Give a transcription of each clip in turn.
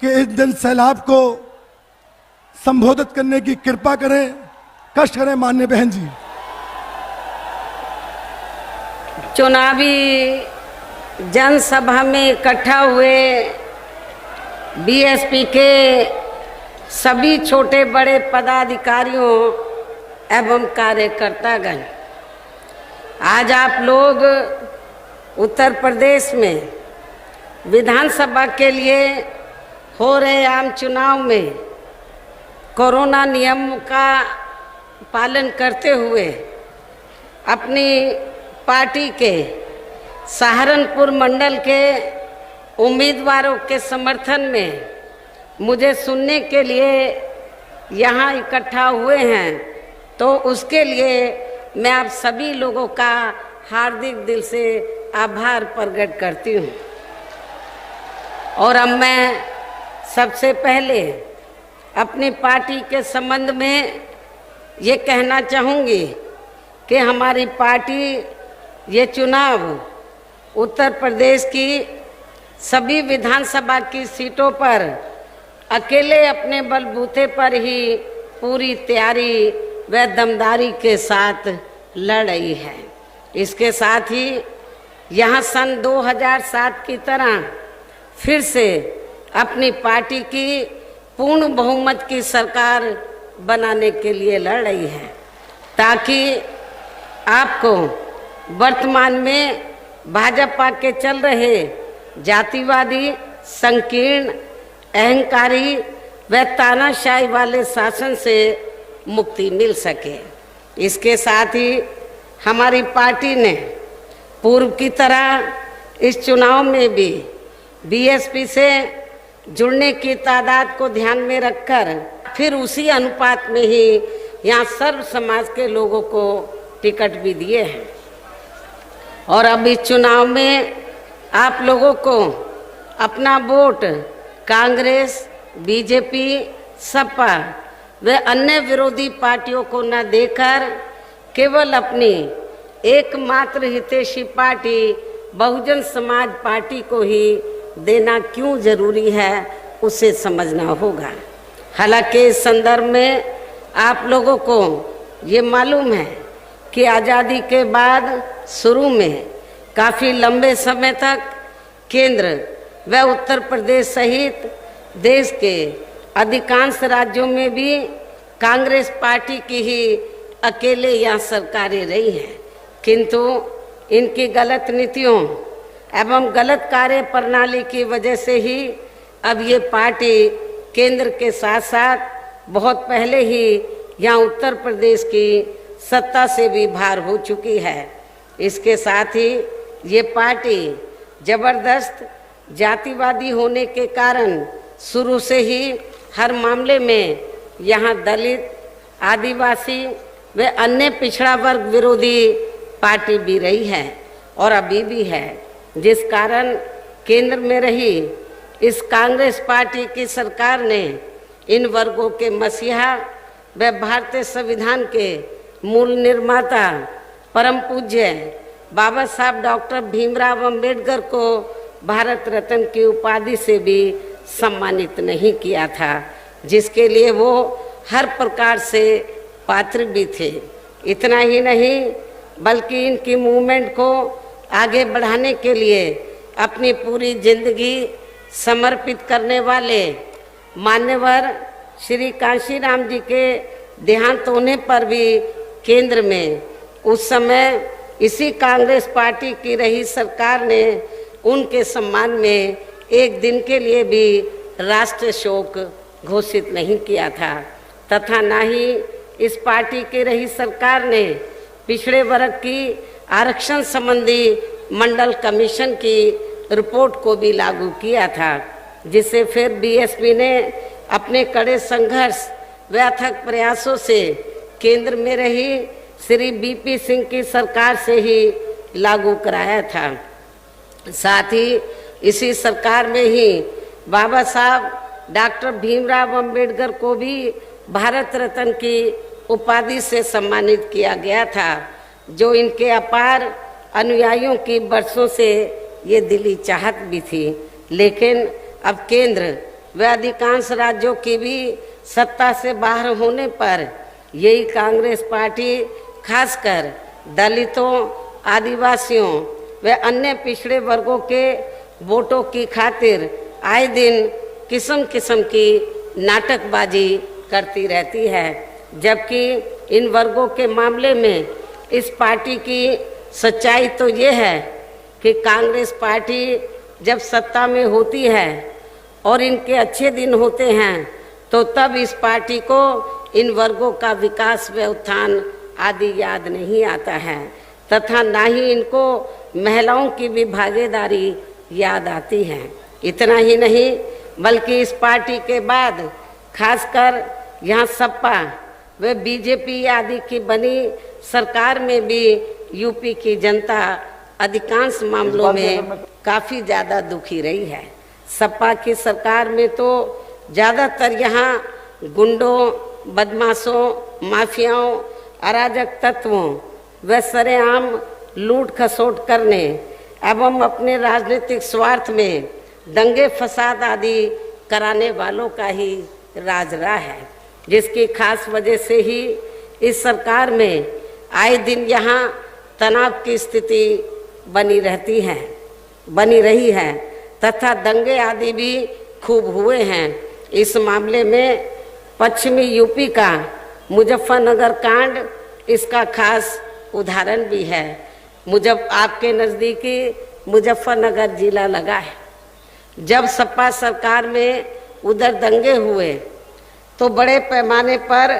कि इस जन सैलाब को संबोधित करने की कृपा करें, कष्ट करें माननीय बहन जी। चुनावी जनसभा में इकट्ठा हुए बीएसपी के सभी छोटे बड़े पदाधिकारियों एवं कार्यकर्तागण, आज आप लोग उत्तर प्रदेश में विधानसभा के लिए हो रहे आम चुनाव में कोरोना नियम का पालन करते हुए अपनी पार्टी के सहारनपुर मंडल के उम्मीदवारों के समर्थन में मुझे सुनने के लिए यहाँ इकट्ठा हुए हैं, तो उसके लिए मैं आप सभी लोगों का हार्दिक दिल से आभार प्रकट करती हूँ। और अब मैं सबसे पहले अपनी पार्टी के संबंध में ये कहना चाहूँगी कि हमारी पार्टी ये चुनाव उत्तर प्रदेश की सभी विधानसभा की सीटों पर अकेले अपने बलबूते पर ही पूरी तैयारी व दमदारी के साथ लड़ रही है। इसके साथ ही यहाँ सन 2007 की तरह फिर से अपनी पार्टी की पूर्ण बहुमत की सरकार बनाने के लिए लड़ रही है, ताकि आपको वर्तमान में भाजपा के चल रहे जातिवादी, संकीर्ण, अहंकारी व तानाशाही वाले शासन से मुक्ति मिल सके। इसके साथ ही हमारी पार्टी ने पूर्व की तरह इस चुनाव में भी बीएसपी से जुड़ने की तादाद को ध्यान में रखकर फिर उसी अनुपात में ही यहाँ सर्व समाज के लोगों को टिकट भी दिए हैं। और अब इस चुनाव में आप लोगों को अपना वोट कांग्रेस, बीजेपी, सपा व अन्य विरोधी पार्टियों को न देकर केवल अपनी एकमात्र हितैषी पार्टी बहुजन समाज पार्टी को ही देना क्यों जरूरी है, उसे समझना होगा। हालांकि इस संदर्भ में आप लोगों को ये मालूम है कि आज़ादी के बाद शुरू में काफ़ी लंबे समय तक केंद्र व उत्तर प्रदेश सहित देश के अधिकांश राज्यों में भी कांग्रेस पार्टी की ही अकेले यहाँ सरकारें रही हैं, किंतु इनकी गलत नीतियों एवं गलत कार्य प्रणाली की वजह से ही अब ये पार्टी केंद्र के साथ साथ बहुत पहले ही यहाँ उत्तर प्रदेश की सत्ता से भी बाहर हो चुकी है। इसके साथ ही ये पार्टी जबरदस्त जातिवादी होने के कारण शुरू से ही हर मामले में यहाँ दलित, आदिवासी व अन्य पिछड़ा वर्ग विरोधी पार्टी भी रही है और अभी भी है, जिस कारण केंद्र में रही इस कांग्रेस पार्टी की सरकार ने इन वर्गों के मसीहा व भारतीय संविधान के मूल निर्माता परम पूज्य बाबा साहब डॉक्टर भीमराव अंबेडकर को भारत रत्न की उपाधि से भी सम्मानित नहीं किया था, जिसके लिए वो हर प्रकार से पात्र भी थे। इतना ही नहीं बल्कि इनकी मूवमेंट को आगे बढ़ाने के लिए अपनी पूरी जिंदगी समर्पित करने वाले मान्यवर श्री कांशीराम जी के देहांत होने पर भी केंद्र में उस समय इसी कांग्रेस पार्टी की रही सरकार ने उनके सम्मान में एक दिन के लिए भी राष्ट्रीय शोक घोषित नहीं किया था, तथा न ही इस पार्टी की रही सरकार ने पिछड़े वर्ग की आरक्षण संबंधी मंडल कमीशन की रिपोर्ट को भी लागू किया था, जिसे फिर बीएसपी ने अपने कड़े संघर्ष व अथक प्रयासों से केंद्र में रही श्री बीपी सिंह की सरकार से ही लागू कराया था। साथ ही इसी सरकार में ही बाबा साहब डॉक्टर भीमराव अंबेडकर को भी भारत रत्न की उपाधि से सम्मानित किया गया था, जो इनके अपार अनुयायियों की बरसों से ये दिली चाहत भी थी। लेकिन अब केंद्र व अधिकांश राज्यों की भी सत्ता से बाहर होने पर यही कांग्रेस पार्टी खासकर दलितों, आदिवासियों व अन्य पिछड़े वर्गों के वोटों की खातिर आए दिन किस्म किस्म की नाटकबाजी करती रहती है, जबकि इन वर्गों के मामले में इस पार्टी की सच्चाई तो ये है कि कांग्रेस पार्टी जब सत्ता में होती है और इनके अच्छे दिन होते हैं तो तब इस पार्टी को इन वर्गों का विकास व उत्थान आदि याद नहीं आता है तथा ना ही इनको महिलाओं की भी भागीदारी याद आती है। इतना ही नहीं बल्कि इस पार्टी के बाद खासकर यहाँ सपा व बीजेपी आदि की बनी सरकार में भी यूपी की जनता अधिकांश मामलों में काफ़ी ज़्यादा दुखी रही है। सपा की सरकार में तो ज़्यादातर यहाँ गुंडों, बदमाशों, माफियाओं, अराजक तत्वों व सरेआम लूट खसोट करने एवं अपने राजनीतिक स्वार्थ में दंगे फसाद आदि कराने वालों का ही राज रहा है, जिसकी खास वजह से ही इस सरकार में आए दिन यहाँ तनाव की स्थिति बनी रही है तथा दंगे आदि भी खूब हुए हैं। इस मामले में पश्चिमी यूपी का मुजफ्फरनगर कांड इसका खास उदाहरण भी है। आपके नज़दीकी मुजफ्फरनगर जिला लगा है। जब सपा सरकार में उधर दंगे हुए तो बड़े पैमाने पर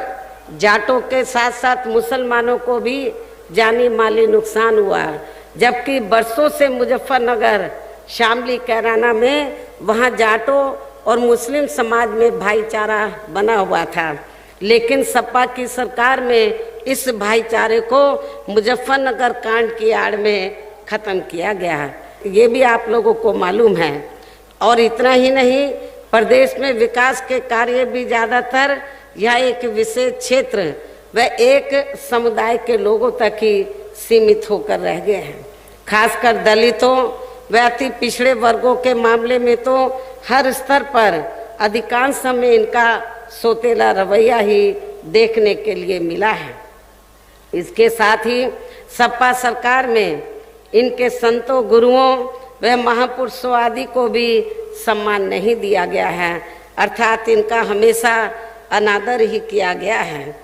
जाटों के साथ साथ मुसलमानों को भी जानी माली नुकसान हुआ, जबकि बरसों से मुजफ्फरनगर, शामली, कैराना में वहाँ जाटों और मुस्लिम समाज में भाईचारा बना हुआ था, लेकिन सपा की सरकार में इस भाईचारे को मुजफ्फरनगर कांड की आड़ में ख़त्म किया गया, ये भी आप लोगों को मालूम है। और इतना ही नहीं, प्रदेश में विकास के कार्य भी ज़्यादातर यह एक विशेष क्षेत्र व एक समुदाय के लोगों तक ही सीमित होकर रह गए हैं। खासकर दलितों व अति पिछड़े वर्गों के मामले में तो हर स्तर पर अधिकांश समय इनका सोतेला रवैया ही देखने के लिए मिला है। इसके साथ ही सपा सरकार में इनके संतों, गुरुओं व महापुरुषों आदि को भी सम्मान नहीं दिया गया है, अर्थात इनका हमेशा अनादर ही किया गया है,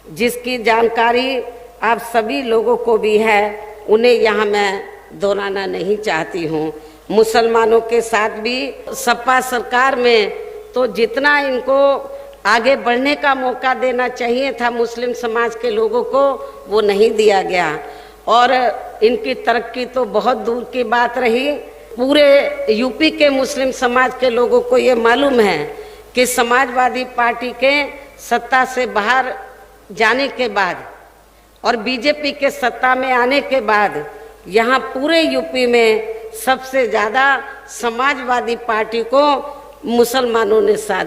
जिसकी जानकारी आप सभी लोगों को भी है, उन्हें यहाँ मैं दोहराना नहीं चाहती हूँ। मुसलमानों के साथ भी सपा सरकार में तो जितना इनको आगे बढ़ने का मौका देना चाहिए था मुस्लिम समाज के लोगों को, वो नहीं दिया गया और इनकी तरक्की तो बहुत दूर की बात रही। पूरे यूपी के मुस्लिम समाज के लोगों को ये मालूम है कि समाजवादी पार्टी के सत्ता से बाहर जाने के बाद और बीजेपी के सत्ता में आने के बाद यहाँ पूरे यूपी में सबसे ज़्यादा समाजवादी पार्टी को मुसलमानों ने साथ